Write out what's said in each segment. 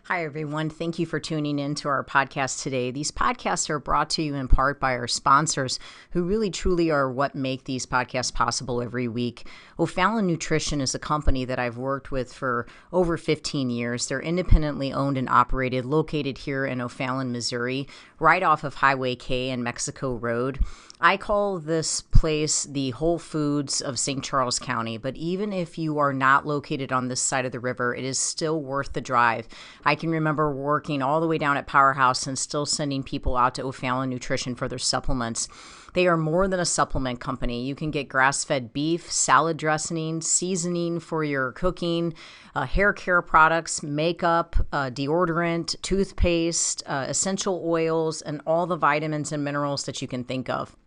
Hi, everyone. Thank you for tuning in to our podcast today. These podcasts are brought to you in part by our sponsors, who really truly are what make these podcasts possible every week. O'Fallon Nutrition is a company that I've worked with for over 15 years. They're independently owned and operated, located here in O'Fallon, Missouri, right off of Highway K and Mexico Road. I call this place the Whole Foods of St. Charles County, but even if you are not located on this side of the river, it is still worth the drive. I can remember working all the way down at Powerhouse and still sending people out to O'Fallon Nutrition for their supplements. They are more than a supplement company. You can get grass-fed beef, salad dressing, seasoning for your cooking, hair care products, makeup, deodorant, toothpaste, essential oils, and all the vitamins and minerals that you can think of.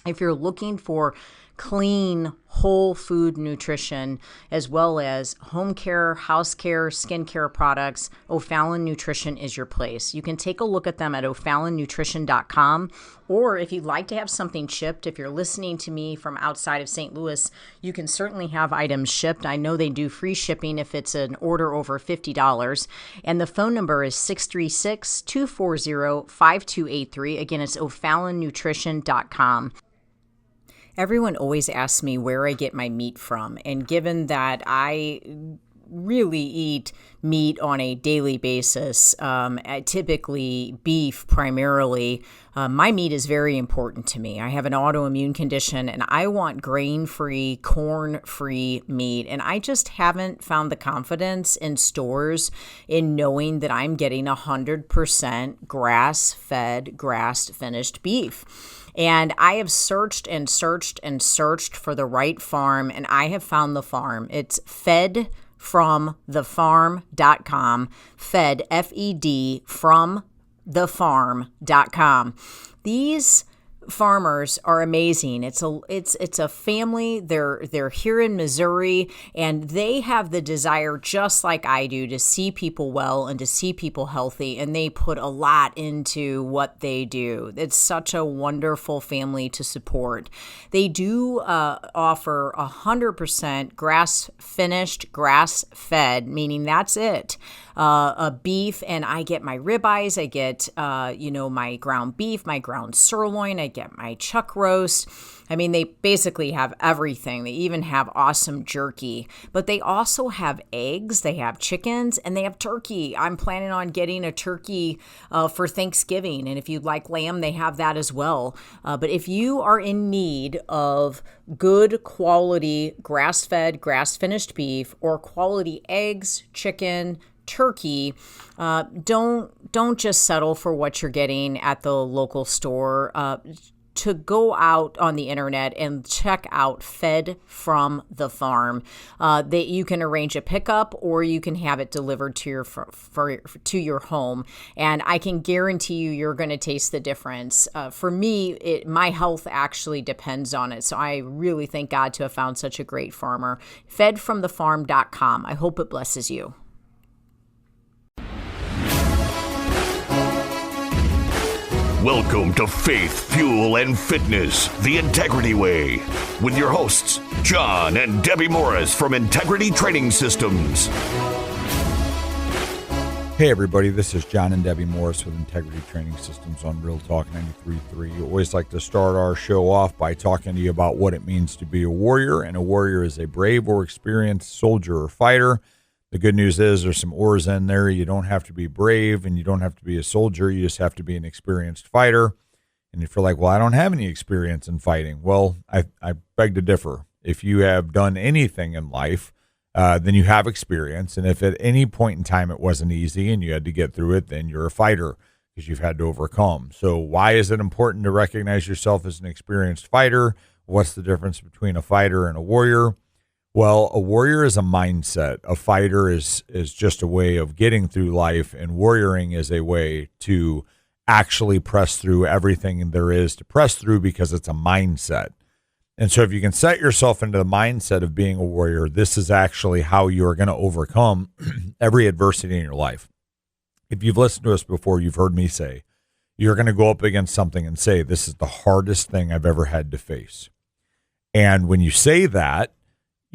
If you're looking for clean, whole food nutrition, as well as home care, house care, skincare products, O'Fallon Nutrition is your place. You can take a look at them at o'fallonnutrition.com, or if you'd like to have something shipped, if you're listening to me from outside of St. Louis, you can certainly have items shipped. I know they do free shipping if it's an order over $50, and the phone number is 636-240-5283. Again, it's o'fallonnutrition.com. Everyone always asks me where I get my meat from, and given that I really eat meat on a daily basis, typically beef primarily, my meat is very important to me. I have an autoimmune condition and I want grain-free, corn-free meat, and I just haven't found the confidence in stores in knowing that I'm getting 100% grass-fed, grass-finished beef. And I have searched and searched and searched for the right farm, and I have found the farm. It's fedfromthefarm.com, fed, F-E-D, from thefarm.com. These farmers are amazing. It's a family. They're here in Missouri, and they have the desire, just like I do, to see people well and to see people healthy, and they put a lot into what they do. It's such a wonderful family to support. They do offer 100% grass-finished, grass-fed, meaning that's it. A beef, and I get my ribeyes, I get, my ground beef, my ground sirloin, I get my chuck roast. I mean, they basically have everything. They even have awesome jerky, but they also have eggs, they have chickens, and they have turkey. I'm planning on getting a turkey for Thanksgiving, and if you'd like lamb, they have that as well. But if you are in need of good quality grass-fed, grass-finished beef, or quality eggs, chicken, turkey, don't just settle for what you're getting at the local store. To go out on the internet and check out Fed from the Farm. That you can arrange a pickup, or you can have it delivered to your home. And I can guarantee you're going to taste the difference. For me, my health actually depends on it. So I really thank God to have found such a great farmer. Fedfromthefarm.com. I hope it blesses you. Welcome to Faith, Fuel, and Fitness, the Integrity Way, with your hosts, John and Debbie Morris from Integrity Training Systems. Hey everybody, this is John and Debbie Morris with Integrity Training Systems on Real Talk 93.3. We always like to start our show off by talking to you about what it means to be a warrior, and a warrior is a brave or experienced soldier or fighter. The good news is there's some oars in there. You don't have to be brave and you don't have to be a soldier. You just have to be an experienced fighter. And if you're like, well, I don't have any experience in fighting. Well, I beg to differ. If you have done anything in life, then you have experience. And if at any point in time it wasn't easy and you had to get through it, then you're a fighter because you've had to overcome. So why is it important to recognize yourself as an experienced fighter? What's the difference between a fighter and a warrior? Well, a warrior is a mindset. A fighter is just a way of getting through life, and warrioring is a way to actually press through everything there is to press through because it's a mindset. And so if you can set yourself into the mindset of being a warrior, this is actually how you're going to overcome every adversity in your life. If you've listened to us before, you've heard me say, you're going to go up against something and say, this is the hardest thing I've ever had to face. And when you say that,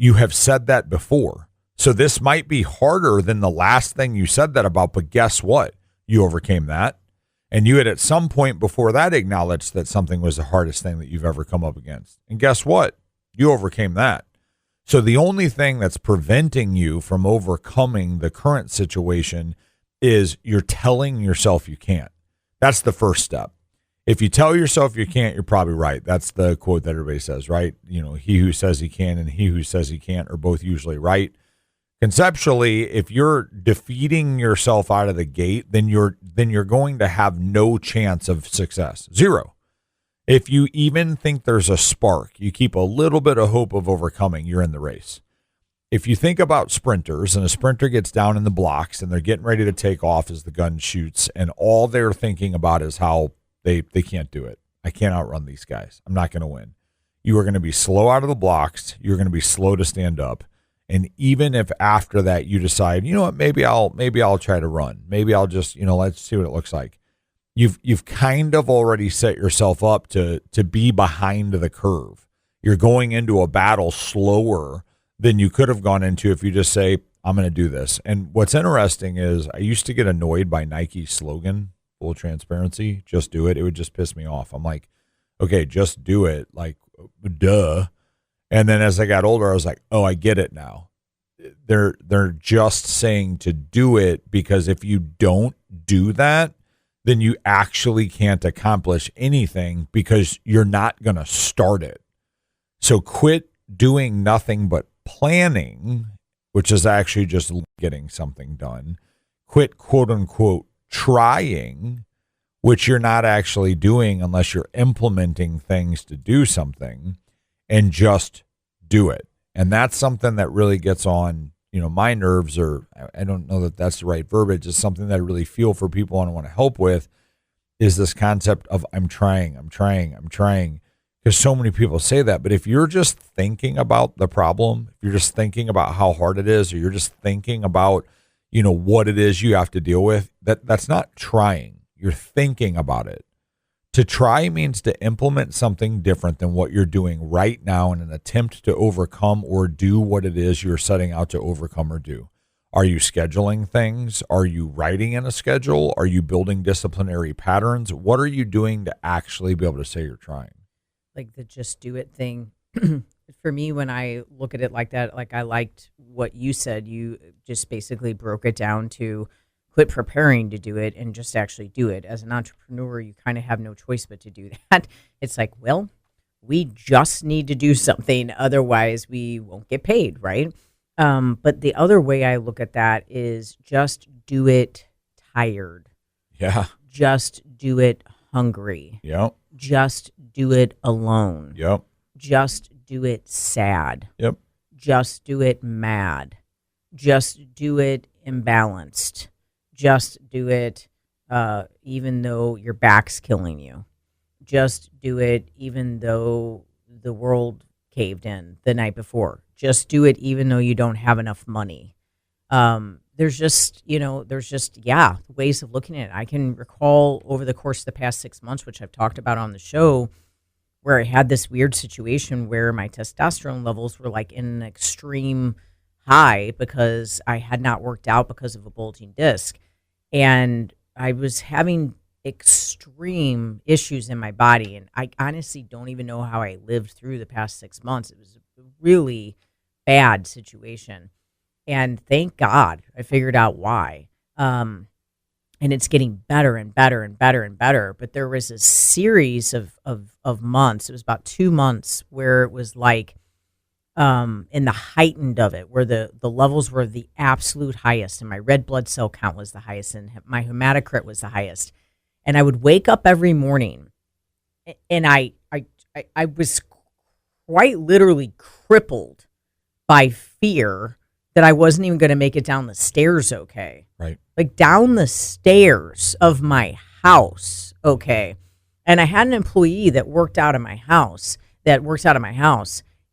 you have said that before. So this might be harder than the last thing you said that about, but guess what? You overcame that. And you had at some point before that acknowledged that something was the hardest thing that you've ever come up against. And guess what? You overcame that. So the only thing that's preventing you from overcoming the current situation is you're telling yourself you can't. That's the first step. If you tell yourself you can't, you're probably right. That's the quote that everybody says, right? You know, he who says he can and he who says he can't are both usually right. Conceptually, if you're defeating yourself out of the gate, then you're going to have no chance of success. Zero. If you even think there's a spark, you keep a little bit of hope of overcoming, you're in the race. If you think about sprinters and a sprinter gets down in the blocks and they're getting ready to take off as the gun shoots, and all they're thinking about is how they can't do it. I can't outrun these guys. I'm not going to win. You are going to be slow out of the blocks. You're going to be slow to stand up. And even if after that you decide, you know what, maybe I'll try to run. Maybe I'll just, let's see what it looks like. You've kind of already set yourself up to be behind the curve. You're going into a battle slower than you could have gone into if you just say, I'm going to do this. And what's interesting is I used to get annoyed by Nike's slogan, full transparency, just do it. It would just piss me off. I'm like, okay, just do it. Like, duh. And then as I got older, I was like, oh, I get it now. They're just saying to do it because if you don't do that, then you actually can't accomplish anything because you're not going to start it. So quit doing nothing but planning, which is actually just getting something done. Quit, quote unquote, trying, which you're not actually doing unless you're implementing things to do something, and just do it. And that's something that really gets on, my nerves, or I don't know that that's the right verbiage. It's something that I really feel for people and I want to help with, is this concept of I'm trying. Because so many people say that. But if you're just thinking about the problem, if you're just thinking about how hard it is, or you're just thinking about, what it is you have to deal with, that's not trying. You're thinking about it. To try means to implement something different than what you're doing right now in an attempt to overcome or do what it is you're setting out to overcome or do. Are you scheduling things? Are you writing in a schedule? Are you building disciplinary patterns? What are you doing to actually be able to say you're trying? Like the just do it thing. For me, when I look at it like that, like I liked what you said. You just basically broke it down to quit preparing to do it and just actually do it. As an entrepreneur, you kind of have no choice but to do that. It's like, well, we just need to do something. Otherwise, we won't get paid, right? But the other way I look at that is just do it tired. Yeah. Just do it hungry. Yep. Just do it alone. Yep. Just do it sad. Yep. Just do it mad. Just do it imbalanced. Just do it even though your back's killing you. Just do it even though the world caved in the night before. Just do it even though you don't have enough money. There's just ways of looking at it. I can recall over the course of the past 6 months, which I've talked about on the show, where I had this weird situation where my testosterone levels were like in an extreme high because I had not worked out because of a bulging disc. And I was having extreme issues in my body. And I honestly don't even know how I lived through the past 6 months. It was a really bad situation. And thank God I figured out why. And it's getting better and better and better and better. But there was a series of months. It was about 2 months where it was like, in the heightened of it, where the levels were the absolute highest, and my red blood cell count was the highest, and my hematocrit was the highest. And I would wake up every morning, and I was quite literally crippled by fear that I wasn't even going to make it down the stairs okay. Right. Like down the stairs of my house okay. And I had an employee that worked out of my house,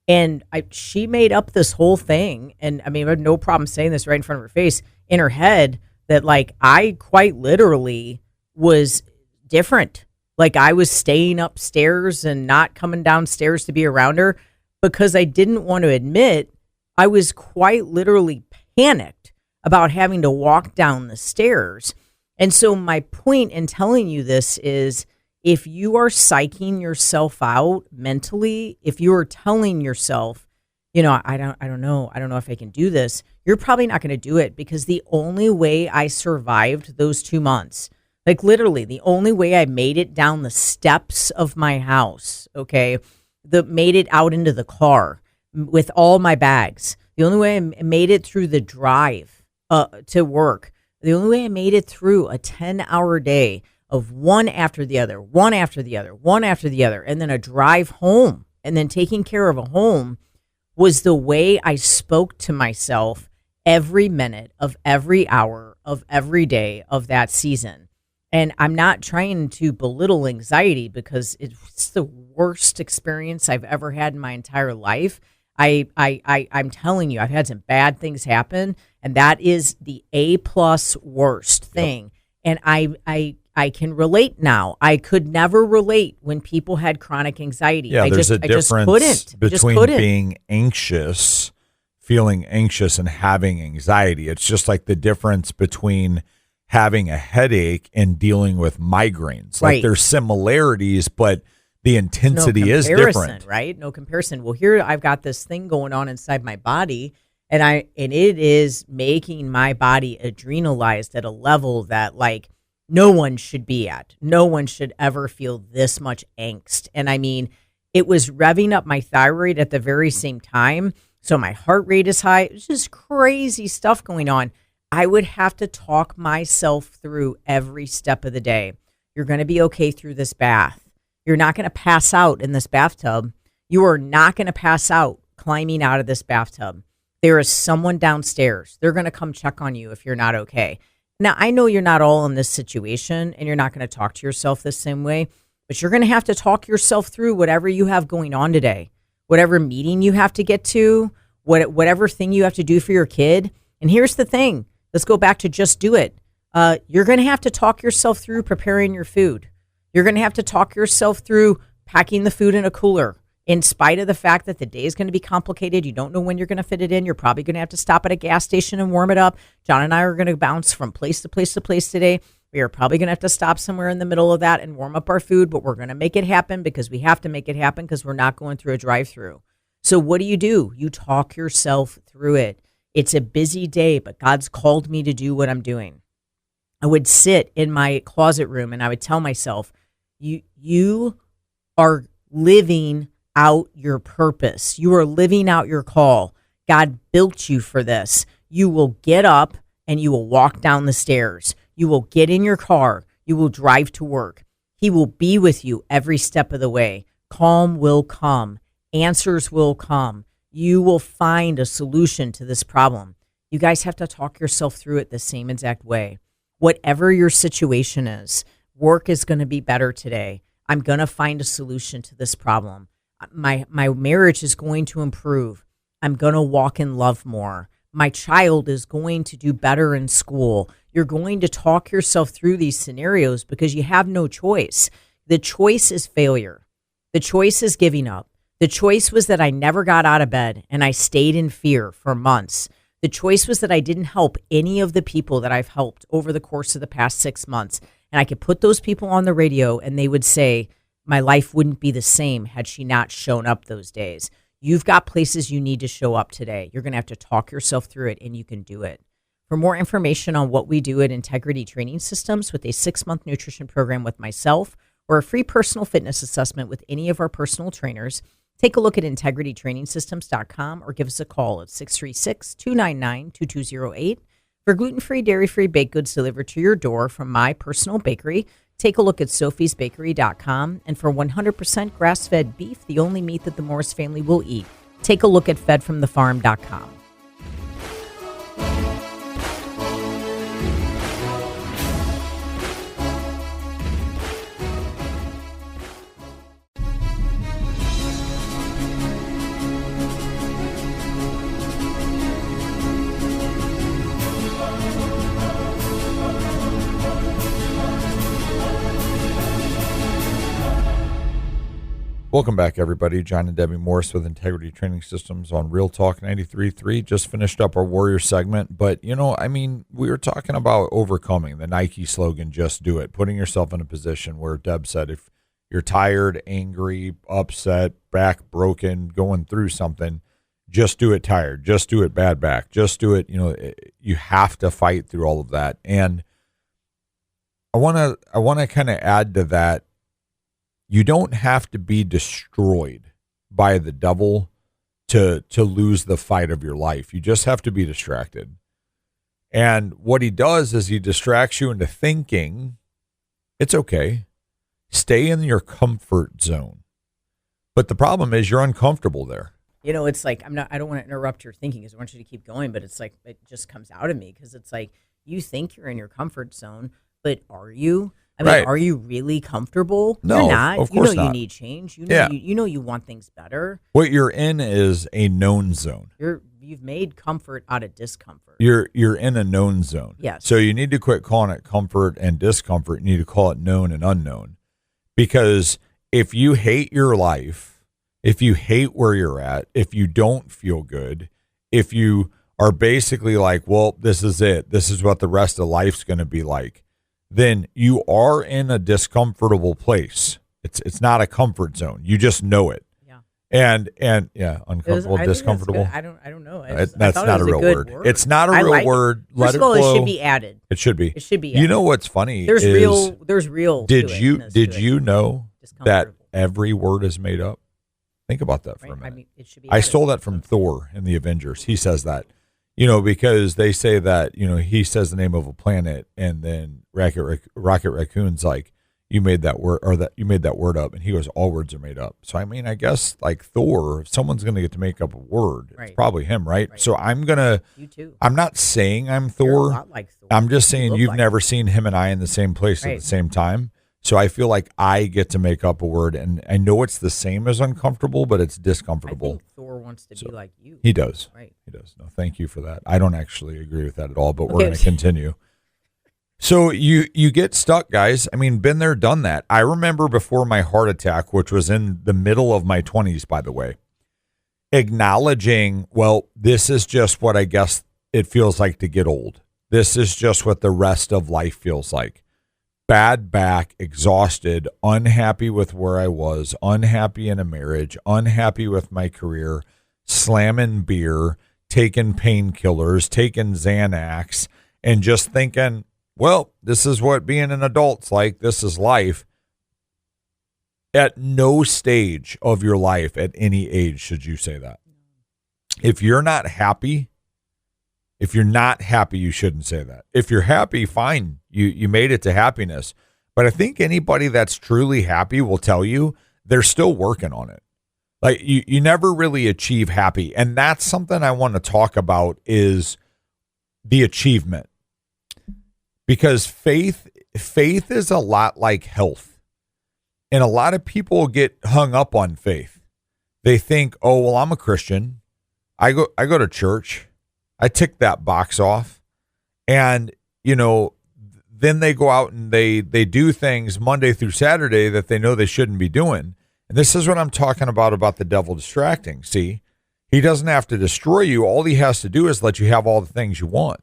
and she made up this whole thing. And I mean, I had no problem saying this right in front of her face, in her head, that like I quite literally was different. Like I was staying upstairs and not coming downstairs to be around her because I didn't want to admit I was quite literally panicked about having to walk down the stairs. And so my point in telling you this is, if you are psyching yourself out mentally, if you are telling yourself, I don't know if I can do this, you're probably not going to do it, because the only way I survived those 2 months, like literally the only way I made it down the steps of my house, okay, made it out into the car with all my bags, the only way I made it through the drive to work, the only way I made it through a 10-hour day of one after the other, and then a drive home, and then taking care of a home, was the way I spoke to myself every minute of every hour of every day of that season. And I'm not trying to belittle anxiety, because it's the worst experience I've ever had in my entire life. I'm telling you, I've had some bad things happen, and that is the A+ worst thing. Yep. And I can relate now. I could never relate when people had chronic anxiety. Yeah, there's a difference between being anxious, feeling anxious, and having anxiety. It's just like the difference between having a headache and dealing with migraines. Like, there's similarities, but the intensity is different. Right? No comparison. Well, here I've got this thing going on inside my body, and it is making my body adrenalized at a level that, like, no one should be at. No one should ever feel this much angst. And I mean, it was revving up my thyroid at the very same time. So my heart rate is high. It's just crazy stuff going on. I would have to talk myself through every step of the day. You're going to be okay through this bath. You're not going to pass out in this bathtub. You are not going to pass out climbing out of this bathtub. There is someone downstairs. They're going to come check on you if you're not okay. Now, I know you're not all in this situation, and you're not going to talk to yourself the same way, but you're going to have to talk yourself through whatever you have going on today, whatever meeting you have to get to, whatever thing you have to do for your kid. And here's the thing. Let's go back to just do it. You're going to have to talk yourself through preparing your food. You're going to have to talk yourself through packing the food in a cooler. In spite of the fact that the day is going to be complicated, you don't know when you're going to fit it in. You're probably going to have to stop at a gas station and warm it up. John and I are going to bounce from place to place to place today. We are probably going to have to stop somewhere in the middle of that and warm up our food, but we're going to make it happen, because we have to make it happen, because we're not going through a drive-through. So what do? You talk yourself through it. It's a busy day, but God's called me to do what I'm doing. I would sit in my closet room and I would tell myself, you are living out your purpose. You are living out your call. God built you for this. You will get up and you will walk down the stairs. You will get in your car. You will drive to work. He will be with you every step of the way. Calm will come. Answers will come. You will find a solution to this problem. You guys have to talk yourself through it the same exact way. Whatever your situation is, work is going to be better today. I'm going to find a solution to this problem. My marriage is going to improve. I'm going to walk in love more. My child is going to do better in school. You're going to talk yourself through these scenarios, because you have no choice. The choice is failure. The choice is giving up. The choice was that I never got out of bed and I stayed in fear for months. The choice was that I didn't help any of the people that I've helped over the course of the past 6 months. And I could put those people on the radio and they would say, my life wouldn't be the same had she not shown up those days. You've got places you need to show up today. You're going to have to talk yourself through it, and you can do it. For more information on what we do at Integrity Training Systems with a 6-month nutrition program with myself, or a free personal fitness assessment with any of our personal trainers, take a look at integritytrainingsystems.com or give us a call at 636-299-2208. For gluten-free, dairy-free baked goods delivered to your door from my personal bakery, take a look at sophiesbakery.com. And for 100% grass-fed beef, the only meat that the Morris family will eat, take a look at fedfromthefarm.com. Welcome back, everybody. John and Debbie Morris with Integrity Training Systems on Real Talk 93.3. Just finished up our Warrior segment, but, we were talking about overcoming the Nike slogan, just do it, putting yourself in a position where Deb said if you're tired, angry, upset, back broken, going through something, just do it tired, just do it bad back, just do it, you have to fight through all of that. And I want to kind of add to that. You don't have to be destroyed by the devil to lose the fight of your life. You just have to be distracted. And what he does is he distracts you into thinking it's okay. Stay in your comfort zone. But the problem is you're uncomfortable there. It's like, I don't want to interrupt your thinking because I want you to keep going, but it's like, it just comes out of me because it's like, you think you're in your comfort zone, but are you? Right. Are you really comfortable? No, you're not. Of course you not. need change. You want things better. What you're in is a known zone. You've made comfort out of discomfort. You're in a known zone. Yes. So you need to quit calling it comfort and discomfort. You need to call it known and unknown. Because if you hate your life, if you hate where you're at, if you don't feel good, if you are basically like, well, this is it, this is what the rest of life's going to be like, then you are in a discomfortable place. It's not a comfort zone. You just know it. Yeah. And uncomfortable, discomfortable. I don't know. That's not a real word. It's not a real word. First of all, it should be added. It should be. It should be added. You know what's funny? There's real. Did you know that every word is made up? Think about that for a minute. It should be. I stole that from Thor in the Avengers. He says that. Because they say that, he says the name of a planet, and then Rocket Raccoon's like, you made that word, or that you made that word up, and he goes, all words are made up. So I guess like Thor, if someone's going to get to make up a word, it's probably him, right? So you too. I'm not saying I'm Thor. You're a lot like Thor. I'm just saying you've never seen him and I in the same place at the same time. So I feel like I get to make up a word, and I know it's the same as uncomfortable, but it's discomfortable. I think Thor wants to be like you. He does. Right. He does. No, thank you for that. I don't actually agree with that at all, but we're going to continue. So you get stuck, guys. Been there, done that. I remember before my heart attack, which was in the middle of my 20s, by the way, acknowledging, well, this is just what I guess it feels like to get old. This is just what the rest of life feels like. Bad back, exhausted, unhappy with where I was, unhappy in a marriage, unhappy with my career, slamming beer, taking painkillers, taking Xanax, and just thinking, well, this is what being an adult's like. This is life. At no stage of your life, at any age, should you say that. If you're not happy, you shouldn't say that. If you're happy, fine. You made it to happiness. But I think anybody that's truly happy will tell you they're still working on it. Like you never really achieve happy. And that's something I want to talk about is the achievement. Because faith is a lot like health. And a lot of people get hung up on faith. They think, oh, well, I'm a Christian. I go to church. I tick that box off. And, then they go out and they do things Monday through Saturday that they know they shouldn't be doing. And this is what I'm talking about the devil distracting. See, he doesn't have to destroy you. All he has to do is let you have all the things you want.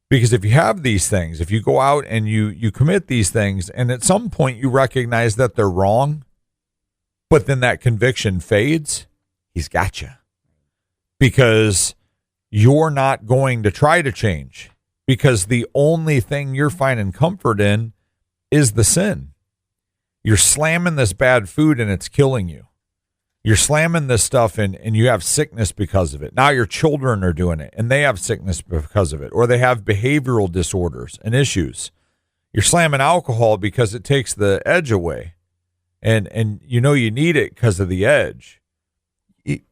Because if you have these things, if you go out and you commit these things, and at some point you recognize that they're wrong, but then that conviction fades, he's got you. Because you're not going to try to change. Because the only thing you're finding comfort in is the sin. You're slamming this bad food and it's killing you. You're slamming this stuff and you have sickness because of it. Now your children are doing it and they have sickness because of it, or they have behavioral disorders and issues. You're slamming alcohol because it takes the edge away, and you need it because of the edge.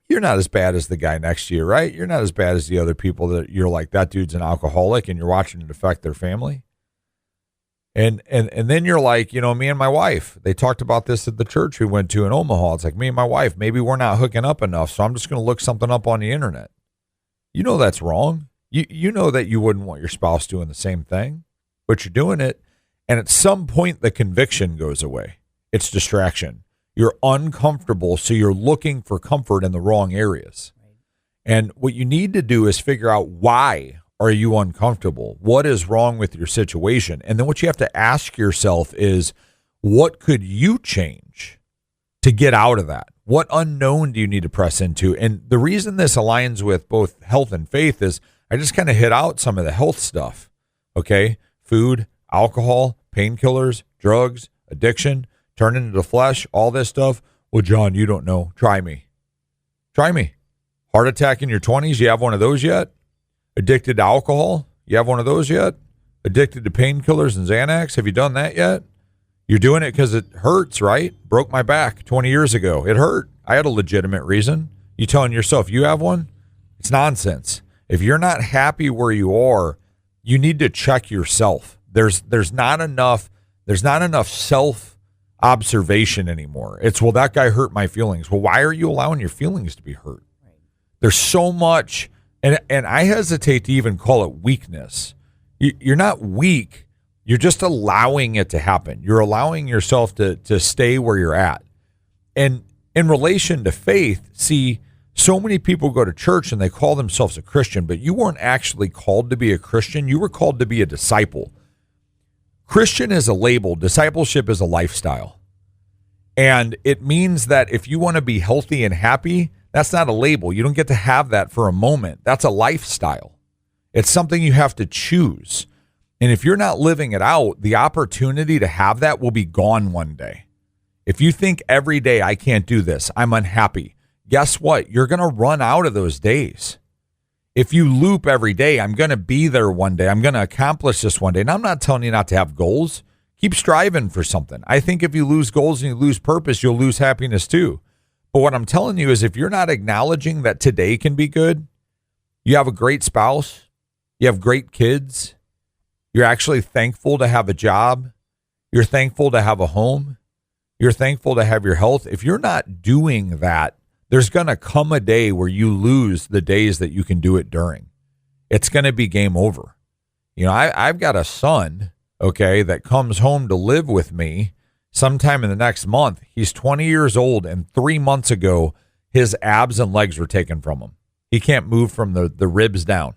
You're not as bad as the guy next to you, right? You're not as bad as the other people that you're like, that dude's an alcoholic, and you're watching it affect their family. And then you're like, me and my wife, they talked about this at the church we went to in Omaha. It's like, me and my wife, maybe we're not hooking up enough, so I'm just going to look something up on the internet. That's wrong. You know that you wouldn't want your spouse doing the same thing, but you're doing it. And at some point, the conviction goes away. It's distraction. You're uncomfortable, so you're looking for comfort in the wrong areas. And what you need to do is figure out, why are you uncomfortable? What is wrong with your situation? And then what you have to ask yourself is, what could you change to get out of that? What unknown do you need to press into? And the reason this aligns with both health and faith is I just kind of hit out some of the health stuff. Okay. Food, alcohol, painkillers, drugs, addiction, turn into the flesh, all this stuff. Well, John, you don't know. Try me. Try me. Heart attack in your 20s. You have one of those yet? Addicted to alcohol. You have one of those yet? Addicted to painkillers and Xanax. Have you done that yet? You're doing it because it hurts, right? Broke my back 20 years ago. It hurt. I had a legitimate reason. You telling yourself you have one? It's nonsense. If you're not happy where you are, you need to check yourself. There's not enough self observation anymore. It's, well, that guy hurt my feelings. Well, why are you allowing your feelings to be hurt? There's so much, and I hesitate to even call it weakness. You're not weak. You're just allowing it to happen. You're allowing yourself to stay where you're at. And in relation to faith, see, so many people go to church and they call themselves a Christian, but you weren't actually called to be a Christian. You were called to be a disciple. Christian is a label. Discipleship is a lifestyle. And it means that if you want to be healthy and happy, that's not a label. You don't get to have that for a moment. That's a lifestyle. It's something you have to choose. And if you're not living it out, the opportunity to have that will be gone one day. If you think every day, I can't do this, I'm unhappy, guess what? You're going to run out of those days. If you loop every day, I'm going to be there one day, I'm going to accomplish this one day. And I'm not telling you not to have goals. Keep striving for something. I think if you lose goals and you lose purpose, you'll lose happiness too. But what I'm telling you is, if you're not acknowledging that today can be good, you have a great spouse, you have great kids, you're actually thankful to have a job, you're thankful to have a home, you're thankful to have your health. If you're not doing that, there's going to come a day where you lose the days that you can do it during. It's going to be game over. You know, I've got a son, okay, that comes home to live with me sometime in the next month. He's 20 years old, and 3 months ago, his abs and legs were taken from him. He can't move from the ribs down.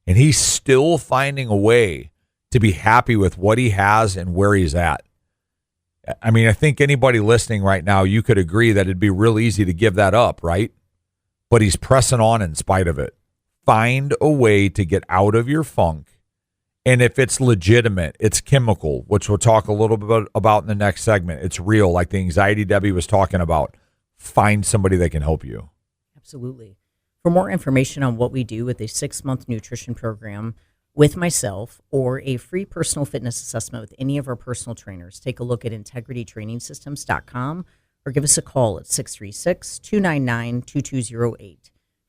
And he's still finding a way to be happy with what he has and where he's at. I mean, I think anybody listening right now, you could agree that it'd be real easy to give that up, right? But he's pressing on in spite of it. Find a way to get out of your funk. And if it's legitimate, it's chemical, which we'll talk a little bit about in the next segment. It's real, like the anxiety Debbie was talking about. Find somebody that can help you. Absolutely. For more information on what we do with a 6-month nutrition program with myself, or a free personal fitness assessment with any of our personal trainers, take a look at integritytrainingsystems.com or give us a call at 636-299-2208.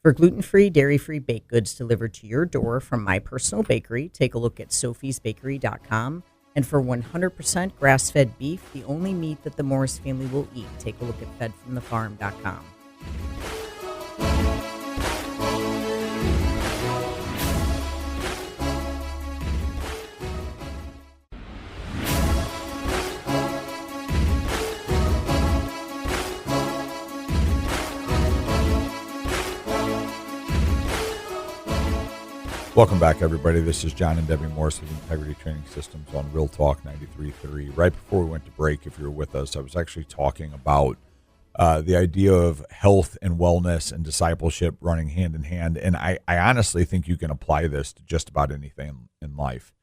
For gluten-free, dairy-free baked goods delivered to your door from my personal bakery, take a look at sophiesbakery.com. And for 100% grass-fed beef, the only meat that the Morris family will eat, take a look at fedfromthefarm.com. Welcome back, everybody. This is John and Debbie Morris with Integrity Training Systems on Real Talk 93.3. Right before we went to break, if you were with us, I was actually talking about the idea of health and wellness and discipleship running hand in hand. And I honestly think you can apply this to just about anything in life.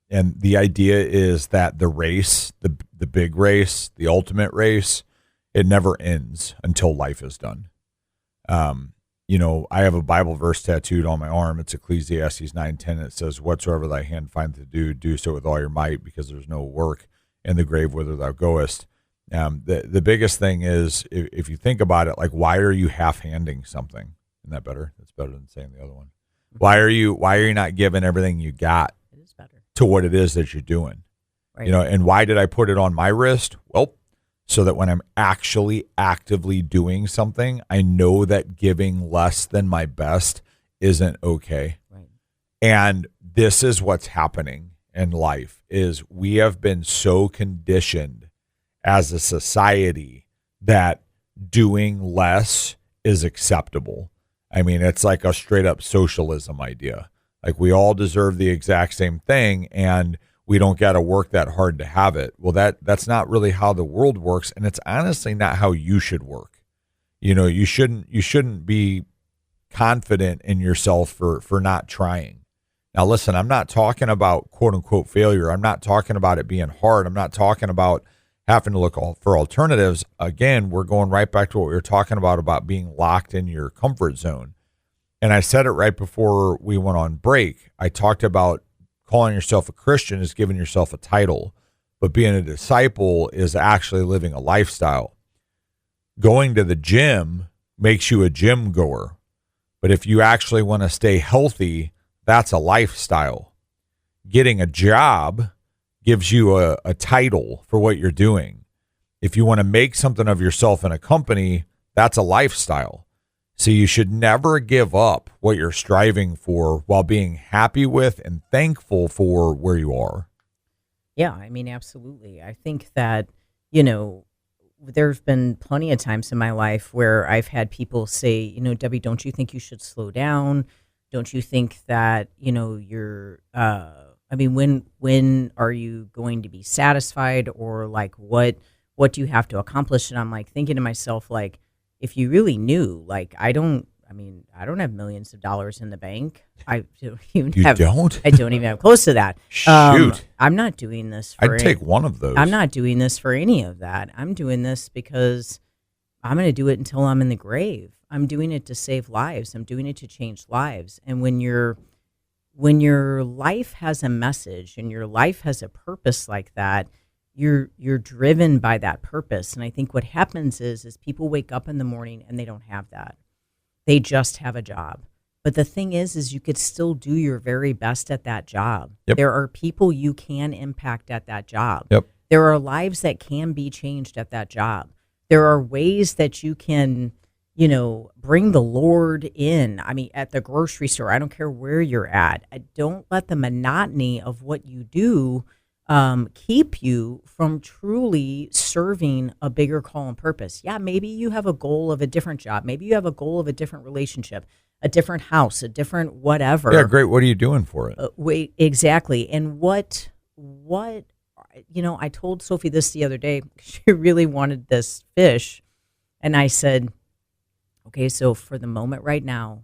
And the idea is that the race, the big race, the ultimate race, it never ends until life is done. You know, I have a Bible verse tattooed on my arm. It's Ecclesiastes 9:10. It says, "Whatsoever thy hand findeth to do, do so with all your might, because there's no work in the grave whither thou goest." The biggest thing is, if you think about it, like, why are you half-handing something? Isn't that better? That's better than saying the other one. Why are you not giving everything you got to what it is that you're doing? Right. You know, and why did I put it on my wrist? Well, so that when I'm actually actively doing something, I know that giving less than my best isn't okay. Right. And this is what's happening in life, is we have been so conditioned as a society that doing less is acceptable. I mean, it's like a straight up socialism idea. Like we all deserve the exact same thing and we don't got to work that hard to have it. Well, that's not really how the world works, and it's honestly not how you should work. You know, you shouldn't be confident in yourself for not trying. Now, listen, I'm not talking about quote unquote failure. I'm not talking about it being hard. I'm not talking about having to look for alternatives. Again, we're going right back to what we were talking about being locked in your comfort zone. And I said it right before we went on break. I talked about calling yourself a Christian is giving yourself a title, but being a disciple is actually living a lifestyle. Going to the gym makes you a gym goer. But if you actually want to stay healthy, that's a lifestyle. Getting a job gives you a title for what you're doing. If you want to make something of yourself in a company, that's a lifestyle. So you should never give up what you're striving for while being happy with and thankful for where you are. Yeah, I mean, absolutely. I think that, you know, there's been plenty of times in my life where I've had people say, you know, Debbie, don't you think you should slow down? Don't you think that, you know, you're, I mean, when are you going to be satisfied, or like what do you have to accomplish? And I'm like thinking to myself, like, if you really knew, like, I don't have millions of dollars in the bank. I don't even You don't? I don't even have close to that. Shoot. I'm not doing this for I'd take one of those. I'm not doing this for any of that. I'm doing this because I'm going to do it until I'm in the grave. I'm doing it to save lives. I'm doing it to change lives. And when your life has a message and your life has a purpose like that, you're driven by that purpose. And I think what happens is people wake up in the morning and they don't have that. They just have a job. But the thing is you could still do your very best at that job. Yep. There are people you can impact at that job. Yep. There are lives that can be changed at that job. There are ways that you can, you know, bring the Lord in. I mean, at the grocery store, I don't care where you're at. Don't let the monotony of what you do keep you from truly serving a bigger call and purpose. Yeah, maybe you have a goal of a different job. Maybe you have a goal of a different relationship, a different house, a different whatever. Yeah, great. What are you doing for it? Wait, exactly. And what, you know, I told Sophie this the other day. She really wanted this fish. And I said, okay, so for the moment right now,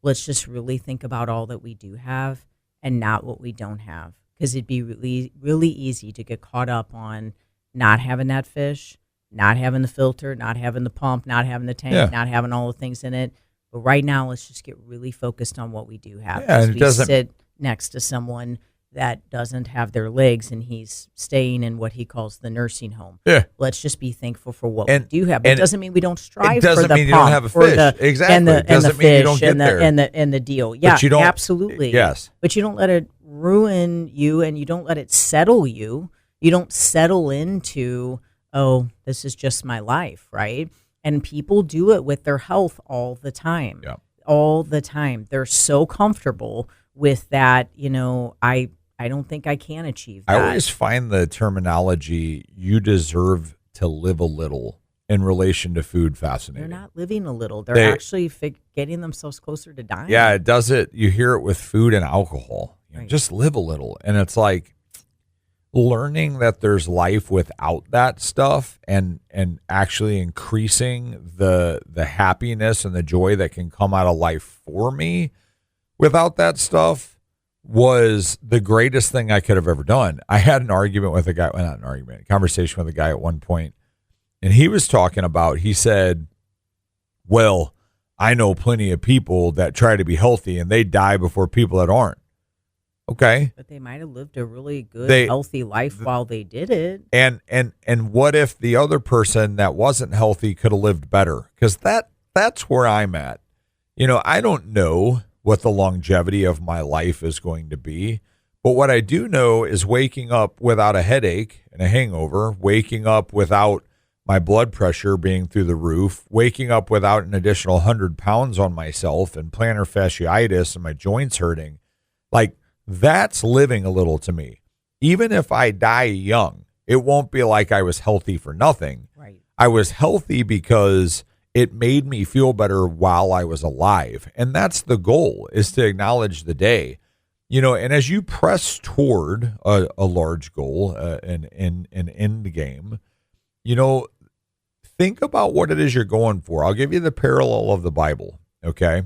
let's just really think about all that we do have and not what we don't have. Because it'd be really, really easy to get caught up on not having that fish, not having the filter, not having the pump, not having the tank, not having all the things in it. But right now, let's just get really focused on what we do have. Yeah, and it we doesn't sit next to someone that doesn't have their legs and he's staying in what he calls the nursing home. Yeah. Let's just be thankful for what And- we do have. But it and doesn't mean we don't strive it doesn't for the mean you pump don't have a or fish. the, Exactly. and the, It doesn't and the mean you fish don't get and the, there. and the deal. Yeah, you don't- absolutely. Yes. But you don't let it ruin you and you don't let it settle you. You don't settle into, oh, this is just my life, right? And people do it with their health all the time. Yeah. All the time. They're so comfortable with that, you know, I don't think I can achieve that. I always find the terminology "you deserve to live a little" in relation to food fascinating. They're not living a little. They're They- actually getting themselves closer to dying. Yeah, it does it. You hear it with food and alcohol. You know, Right. just live a little. And it's like learning that there's life without that stuff and actually increasing the happiness and the joy that can come out of life for me without that stuff was the greatest thing I could have ever done. I had an argument with a guy, well, not an argument, a conversation with a guy at one point, and he was talking about, he said, well, I know plenty of people that try to be healthy and they die before people that aren't. Okay. But they might have lived a really good, They- healthy life while they did it. And what if the other person that wasn't healthy could have lived better? Because that's where I'm at. You know, I don't know what the longevity of my life is going to be, but what I do know is waking up without a headache and a hangover, waking up without my blood pressure being through the roof, waking up without an additional 100 pounds on myself and plantar fasciitis and my joints hurting. Like, that's living a little to me. Even if I die young, it won't be like I was healthy for nothing. Right. I was healthy because it made me feel better while I was alive. And that's the goal, is to acknowledge the day. And as you press toward a large goal, an end game, think about what it is you're going for. I'll give you the parallel of the Bible, okay?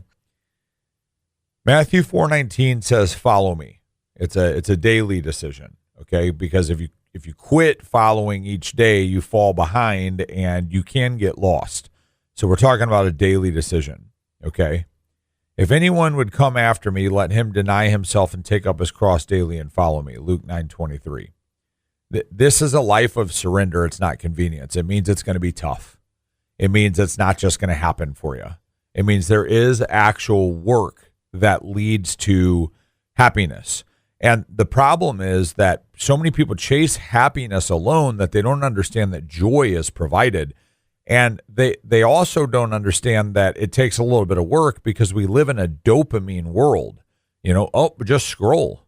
Matthew 4:19 says, "Follow me." It's a daily decision, okay? Because if you quit following each day, you fall behind and you can get lost. So we're talking about a daily decision, okay? "If anyone would come after me, let him deny himself and take up his cross daily and follow me." Luke 9:23. This is a life of surrender. It's not convenience. It means it's going to be tough. It means it's not just going to happen for you. It means there is actual work that leads to happiness. And the problem is that so many people chase happiness alone that they don't understand that joy is provided. And they also don't understand that it takes a little bit of work because we live in a dopamine world. Just scroll.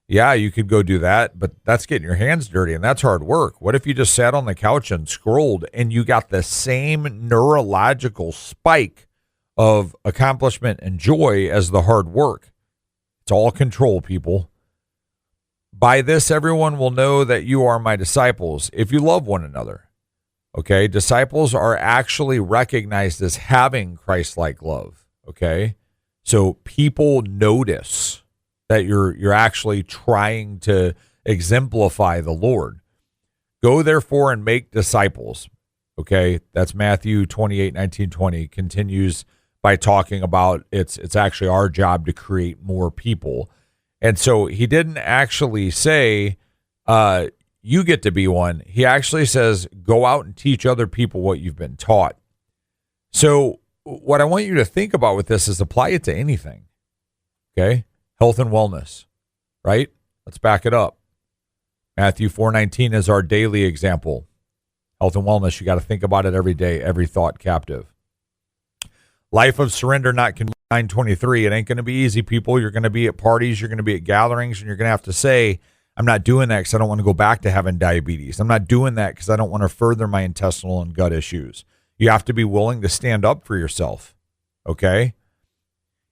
Yeah, you could go do that, but that's getting your hands dirty and that's hard work. What if you just sat on the couch and scrolled and you got the same neurological spike of accomplishment and joy as the hard work? It's all control, people. "By this, everyone will know that you are my disciples if you love one another." Okay, disciples are actually recognized as having Christ-like love. Okay, so people notice that you're actually trying to exemplify the Lord. "Go therefore and make disciples." Okay, that's Matthew 28:19-20. Continues by talking about it's actually our job to create more people. And so he didn't actually say, you get to be one. He actually says, go out and teach other people what you've been taught. So what I want you to think about with this is apply it to anything. Okay? Health and wellness, right? Let's back it up. Matthew 4:19 is our daily example. Health and wellness, you got to think about it every day, every thought captive. Life of surrender, not convenience. 9:23. It ain't going to be easy, people. You're going to be at parties, you're going to be at gatherings, and you're going to have to say, I'm not doing that because I don't want to go back to having diabetes. I'm not doing that because I don't want to further my intestinal and gut issues. You have to be willing to stand up for yourself, okay?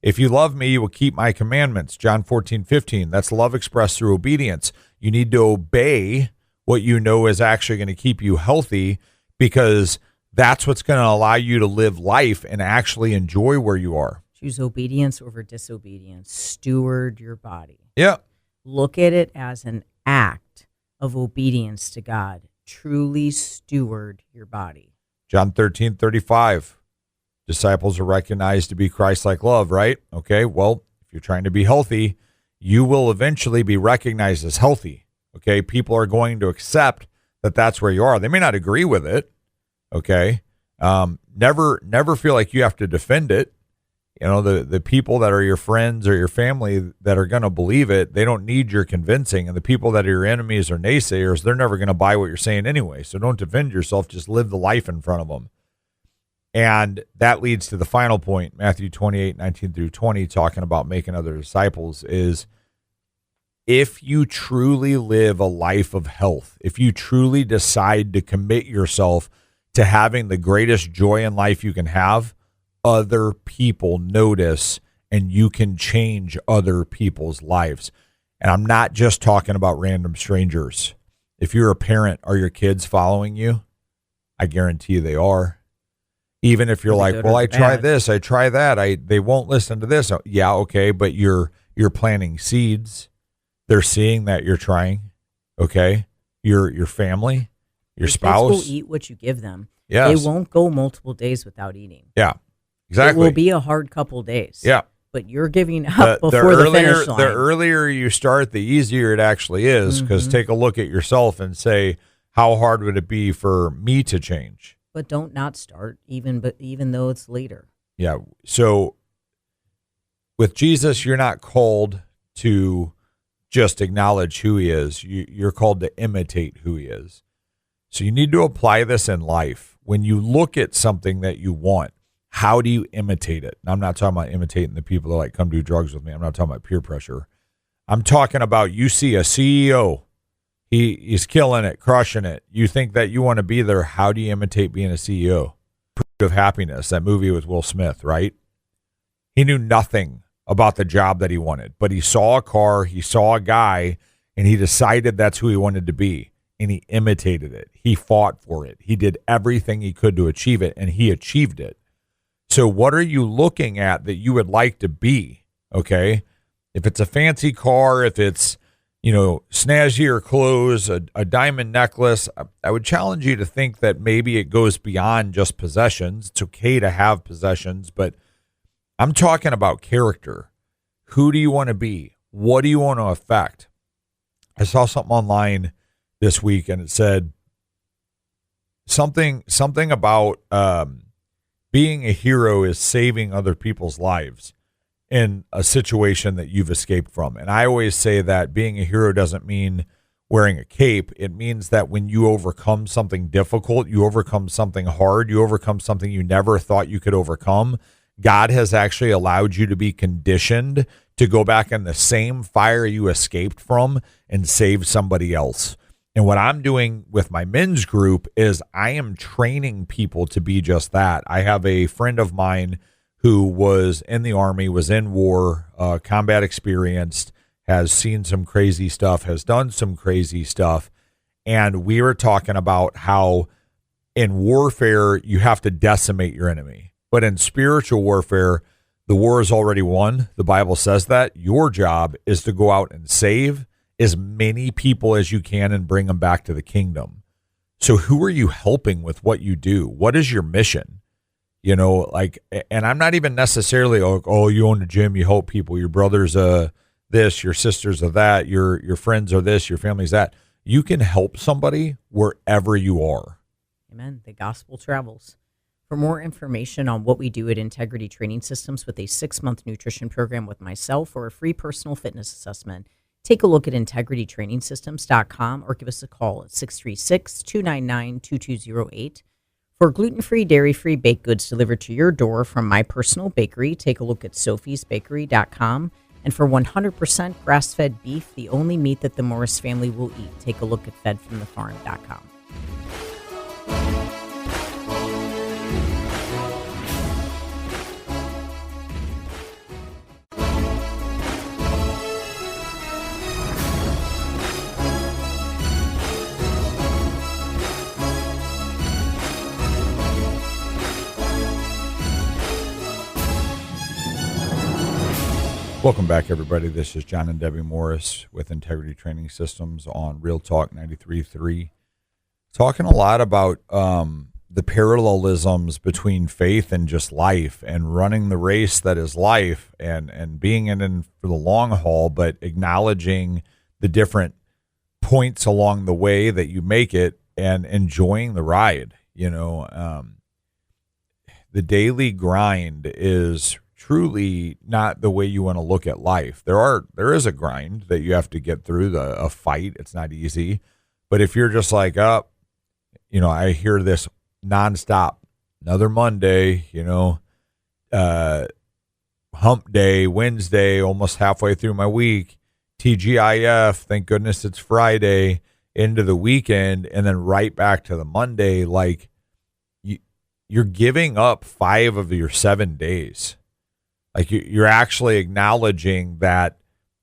"If you love me, you will keep my commandments." John 14:15. That's love expressed through obedience. You need to obey what you know is actually going to keep you healthy, because that's what's going to allow you to live life and actually enjoy where you are. Choose obedience over disobedience. Steward your body. Yeah. Look at it as an act of obedience to God. Truly steward your body. John 13:35. Disciples are recognized to be Christ-like love, right? Okay, well, if you're trying to be healthy, you will eventually be recognized as healthy. Okay, people are going to accept that that's where you are. They may not agree with it. Okay, never feel like you have to defend it. The people that are your friends or your family that are going to believe it, they don't need your convincing. And the people that are your enemies or naysayers, they're never going to buy what you're saying anyway. So don't defend yourself. Just live the life in front of them. And that leads to the final point, Matthew 28:19-20, talking about making other disciples, is if you truly live a life of health, if you truly decide to commit yourself to having the greatest joy in life you can have, other people notice and you can change other people's lives. And I'm not just talking about random strangers. If you're a parent, are your kids following you? I guarantee they are. Even if you're like, well, I try this, I try that, they won't listen to this. Yeah, okay, but you're planting seeds. They're seeing that you're trying. Okay, your family, your spouse will eat what you give them. Yes. They won't go multiple days without eating. Yeah, exactly. It will be a hard couple days. Yeah, but you're giving up before the finish line. The earlier you start, the easier it actually is. Because take a look at yourself and say, how hard would it be for me to change? But don't not start, even though it's later. Yeah. So with Jesus, you're not called to just acknowledge who he is. You're called to imitate who he is. So you need to apply this in life. When you look at something that you want, how do you imitate it? And I'm not talking about imitating the people that like come do drugs with me. I'm not talking about peer pressure. I'm talking about, you see a CEO. He's killing it, crushing it. You think that you want to be there. How do you imitate being a CEO? Pursuit of Happiness, that movie with Will Smith, right? He knew nothing about the job that he wanted, but he saw a car, he saw a guy, and he decided that's who he wanted to be, and he imitated it. He fought for it. He did everything he could to achieve it, and he achieved it. So what are you looking at that you would like to be, okay? If it's a fancy car, if it's, snazzier clothes, a diamond necklace, I would challenge you to think that maybe it goes beyond just possessions. It's okay to have possessions, but I'm talking about character. Who do you want to be? What do you want to affect? I saw something online this week, and it said something about being a hero is saving other people's lives in a situation that you've escaped from. And I always say that being a hero doesn't mean wearing a cape. It means that when you overcome something difficult, you overcome something hard, you overcome something you never thought you could overcome, God has actually allowed you to be conditioned to go back in the same fire you escaped from and save somebody else. And what I'm doing with my men's group is I am training people to be just that. I have a friend of mine who was in the Army, was in war, combat experienced, has seen some crazy stuff, has done some crazy stuff. And we were talking about how in warfare, you have to decimate your enemy. But in spiritual warfare, the war is already won. The Bible says that. Your job is to go out and save as many people as you can and bring them back to the kingdom. So who are you helping with what you do? What is your mission? And I'm not even necessarily, you own a gym, you help people, your brother's this, your sisters are that, your friends are this, your family's that. You can help somebody wherever you are. Amen. The gospel travels. For more information on what we do at Integrity Training Systems with a 6-month nutrition program with myself or a free personal fitness assessment, take a look at integritytrainingsystems.com or give us a call at 636-299-2208. For gluten-free, dairy-free baked goods delivered to your door from my personal bakery, take a look at sophiesbakery.com. And for 100% grass-fed beef, the only meat that the Morris family will eat, take a look at fedfromthefarm.com. Welcome back, everybody. This is John and Debbie Morris with Integrity Training Systems on Real Talk 93.3. Talking a lot about the parallelisms between faith and just life and running the race that is life and being in it for the long haul, but acknowledging the different points along the way that you make it and enjoying the ride. The daily grind is truly not the way you want to look at life. There is a grind that you have to get through, a fight. It's not easy. But if you're just like, I hear this nonstop, another Monday, hump day, Wednesday, almost halfway through my week, TGIF, thank goodness it's Friday, into the weekend, and then right back to the Monday. Like you're giving up 5 of your 7 days. Like you're actually acknowledging that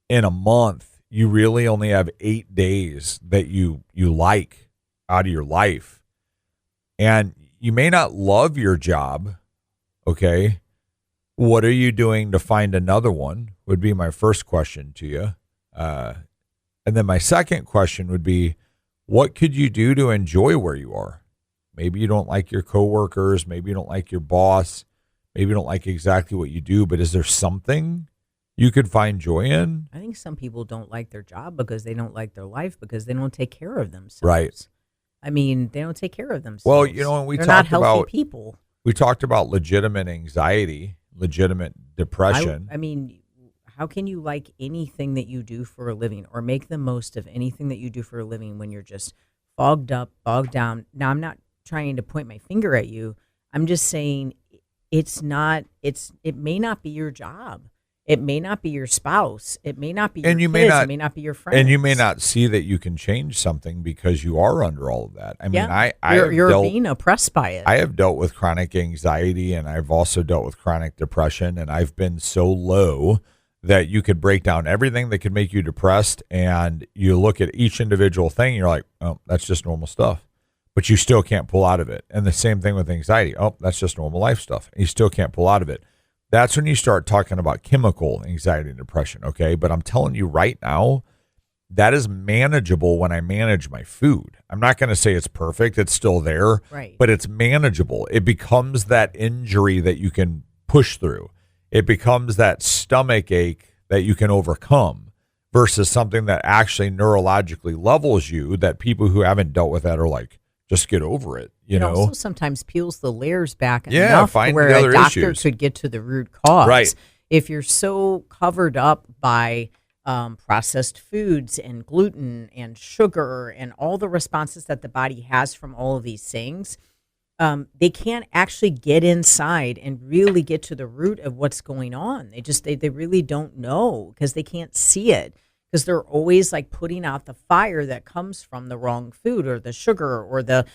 in a month, you really only have 8 days that you like out of your life. And you may not love your job. Okay. What are you doing to find another one would be my first question to you. And then my second question would be, what could you do to enjoy where you are? Maybe you don't like your coworkers. Maybe you don't like your boss. Maybe you don't like exactly what you do, but is there something you could find joy in? I think some people don't like their job because they don't like their life because they don't take care of themselves. Right. I mean, they don't take care of themselves. Well, when we They're talked not healthy about people. We talked about legitimate anxiety, legitimate depression. I mean, how can you like anything that you do for a living or make the most of anything that you do for a living when you're just fogged up, bogged down? Now, I'm not trying to point my finger at you. I'm just saying it may not be your job. It may not be your spouse. It may not be your And you kids. may not, it may not be your friends. and you may not see that you can change something because you are under all of that. I mean, you're being oppressed by it. I have dealt with chronic anxiety, and I've also dealt with chronic depression, and I've been so low that you could break down everything that could make you depressed, and you look at each individual thing, and you're like, oh, that's just normal stuff. But you still can't pull out of it. And the same thing with anxiety. Oh, that's just normal life stuff. And you still can't pull out of it. That's when you start talking about chemical anxiety and depression, okay? But I'm telling you right now, that is manageable when I manage my food. I'm not going to say it's perfect. It's still there, right? But it's manageable. It becomes that injury that you can push through. It becomes that stomach ache that you can overcome versus something that actually neurologically levels you that people who haven't dealt with that are like, just get over it, you know? Also sometimes peels the layers back Yeah, enough find where the a other doctor issues. could get to the root cause. Right. If you're so covered up by processed foods and gluten and sugar and all the responses that the body has from all of these things, they can't actually get inside and really get to the root of what's going on. They really don't know because they can't see it, because they're always like putting out the fire that comes from the wrong food or the sugar or the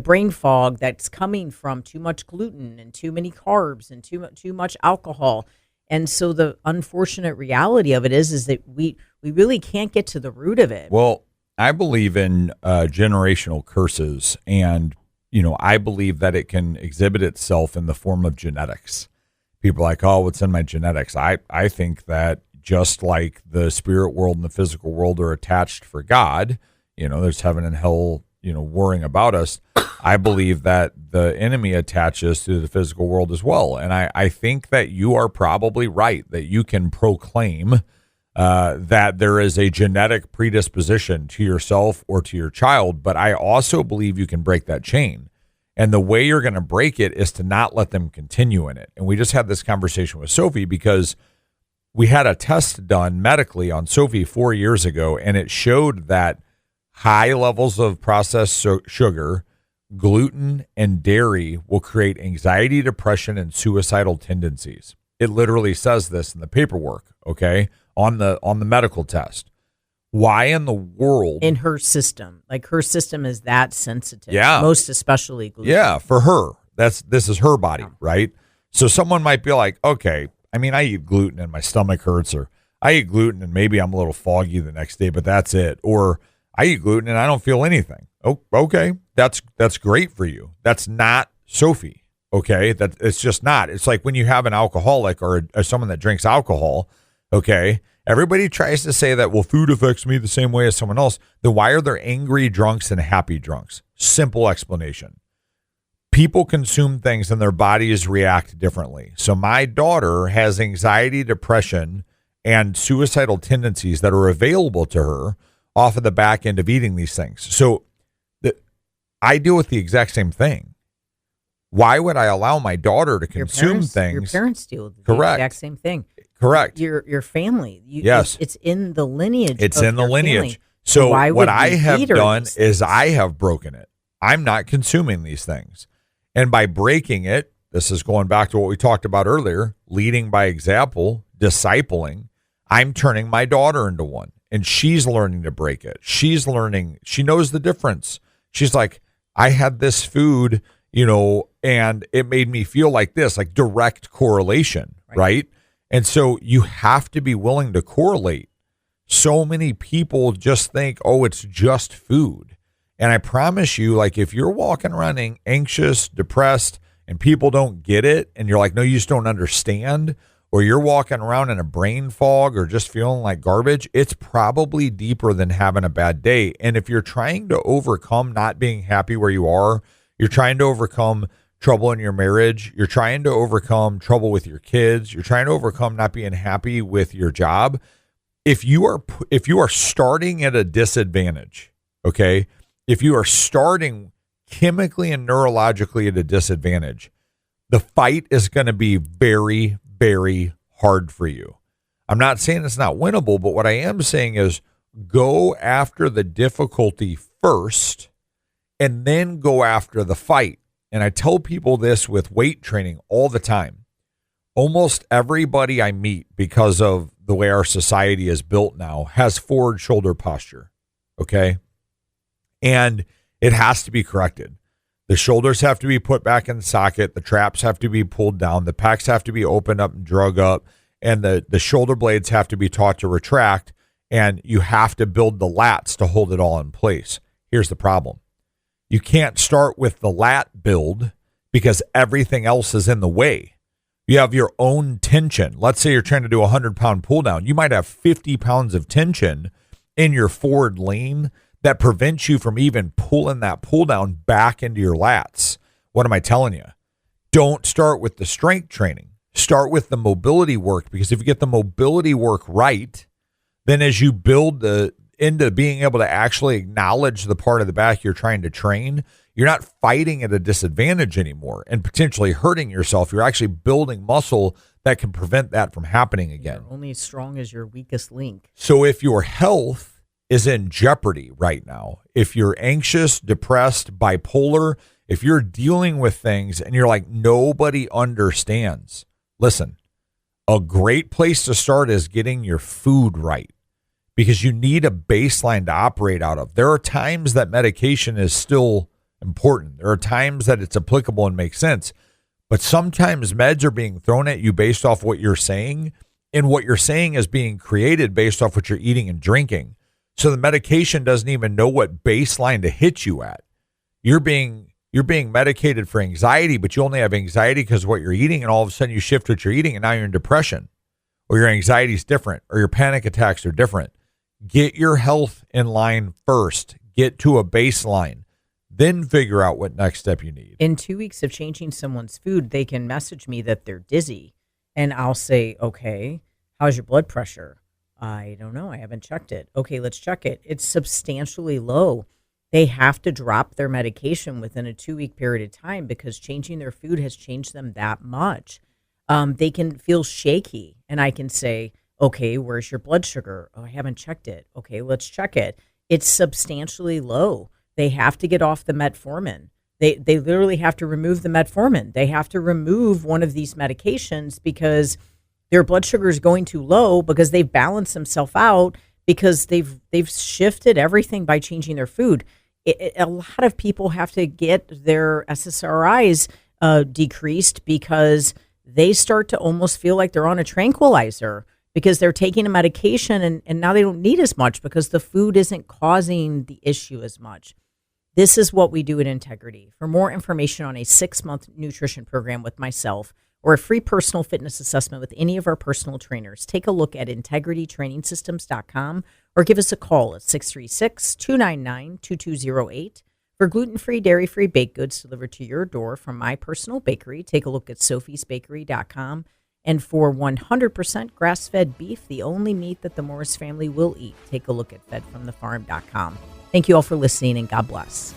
brain fog that's coming from too much gluten and too many carbs and too much alcohol. And so the unfortunate reality of it is that we really can't get to the root of it. Well, I believe in generational curses, and I believe that it can exhibit itself in the form of genetics. People are like, oh, what's in my genetics? I think that just like the spirit world and the physical world are attached for God, there's heaven and hell, worrying about us. I believe that the enemy attaches to the physical world as well. And I think that you are probably right, that you can proclaim that there is a genetic predisposition to yourself or to your child, but I also believe you can break that chain. And the way you're going to break it is to not let them continue in it. And we just had this conversation with Sophie because we had a test done medically on Sophie 4 years ago, and it showed that high levels of processed sugar, gluten, and dairy will create anxiety, depression, and suicidal tendencies. It literally says this in the paperwork, okay, on the medical test. Why in the world? In her system. Like her system is that sensitive. Yeah. Most especially gluten. Yeah, for her. This is her body, right? So someone might be like, okay, I mean, I eat gluten and my stomach hurts, or I eat gluten and maybe I'm a little foggy the next day, but that's it. Or I eat gluten and I don't feel anything. Oh, okay. That's great for you. That's not Sophie. Okay. That it's just not. It's like when you have an alcoholic or someone that drinks alcohol. Okay. Everybody tries to say that, well, food affects me the same way as someone else. Then why are there angry drunks and happy drunks? Simple explanation. People consume things and their bodies react differently. So my daughter has anxiety, depression, and suicidal tendencies that are available to her off of the back end of eating these things. So I deal with the exact same thing. Why would I allow my daughter to consume things? Your parents deal with the Correct. exact same thing. Correct. Your family. Yes. It's in the lineage. It's of in the your lineage. family. So why what would I we have feed her done these is things? I have broken it. I'm not consuming these things. And by breaking it, this is going back to what we talked about earlier, leading by example, discipling. I'm turning my daughter into one, and she's learning to break it. She's learning. She knows the difference. She's like, I had this food, and it made me feel like this, like direct correlation, right? And so you have to be willing to correlate. So many people just think, oh, it's just food. And I promise you, like, if you're walking around anxious, depressed, and people don't get it, and you're like, no, you just don't understand, or you're walking around in a brain fog or just feeling like garbage, it's probably deeper than having a bad day. And if you're trying to overcome not being happy where you are, you're trying to overcome trouble in your marriage, you're trying to overcome trouble with your kids, you're trying to overcome not being happy with your job, if you are starting at a disadvantage, okay, if you are starting chemically and neurologically at a disadvantage, the fight is going to be very, very hard for you. I'm not saying it's not winnable, but what I am saying is go after the difficulty first and then go after the fight. And I tell people this with weight training all the time. Almost everybody I meet, because of the way our society is built now, has forward shoulder posture. Okay. And it has to be corrected. The shoulders have to be put back in the socket. The traps have to be pulled down. The pecs have to be opened up and drug up. And the shoulder blades have to be taught to retract. And you have to build the lats to hold it all in place. Here's the problem. You can't start with the lat build because everything else is in the way. You have your own tension. Let's say you're trying to do a 100-pound pull down. You might have 50 pounds of tension in your forward lean that prevents you from even pulling that pull down back into your lats. What am I telling you? Don't start with the strength training. Start with the mobility work, because if you get the mobility work right, then as you build into being able to actually acknowledge the part of the back you're trying to train, you're not fighting at a disadvantage anymore and potentially hurting yourself. You're actually building muscle that can prevent that from happening again. You're only as strong as your weakest link. So if your health is in jeopardy right now, if you're anxious, depressed, bipolar, if you're dealing with things and you're like, nobody understands, listen, a great place to start is getting your food right, because you need a baseline to operate out of. There are times that medication is still important. There are times that it's applicable and makes sense, but sometimes meds are being thrown at you based off what you're saying, and what you're saying is being created based off what you're eating and drinking. So the medication doesn't even know what baseline to hit you at. You're being medicated for anxiety, but you only have anxiety because of what you're eating, and all of a sudden you shift what you're eating, and now you're in depression, or your anxiety is different, or your panic attacks are different. Get your health in line first. Get to a baseline. Then figure out what next step you need. In 2 weeks of changing someone's food, they can message me that they're dizzy, and I'll say, okay, how's your blood pressure? I don't know. I haven't checked it. Okay, let's check it. It's substantially low. They have to drop their medication within a 2-week period of time because changing their food has changed them that much. They can feel shaky, and I can say, okay, where's your blood sugar? Oh, I haven't checked it. Okay, let's check it. It's substantially low. They have to get off the metformin. They literally have to remove the metformin. They have to remove one of these medications because their blood sugar is going too low, because they've balanced themselves out, because they've shifted everything by changing their food. A lot of people have to get their SSRIs decreased because they start to almost feel like they're on a tranquilizer, because they're taking a medication and now they don't need as much because the food isn't causing the issue as much. This is what we do at Integrity. For more information on a 6-month nutrition program with myself, or a free personal fitness assessment with any of our personal trainers, take a look at integritytrainingsystems.com or give us a call at 636-299-2208. For gluten-free, dairy-free baked goods delivered to your door from my personal bakery, take a look at sophiesbakery.com. And for 100% grass-fed beef, the only meat that the Morris family will eat, take a look at fedfromthefarm.com. Thank you all for listening, and God bless.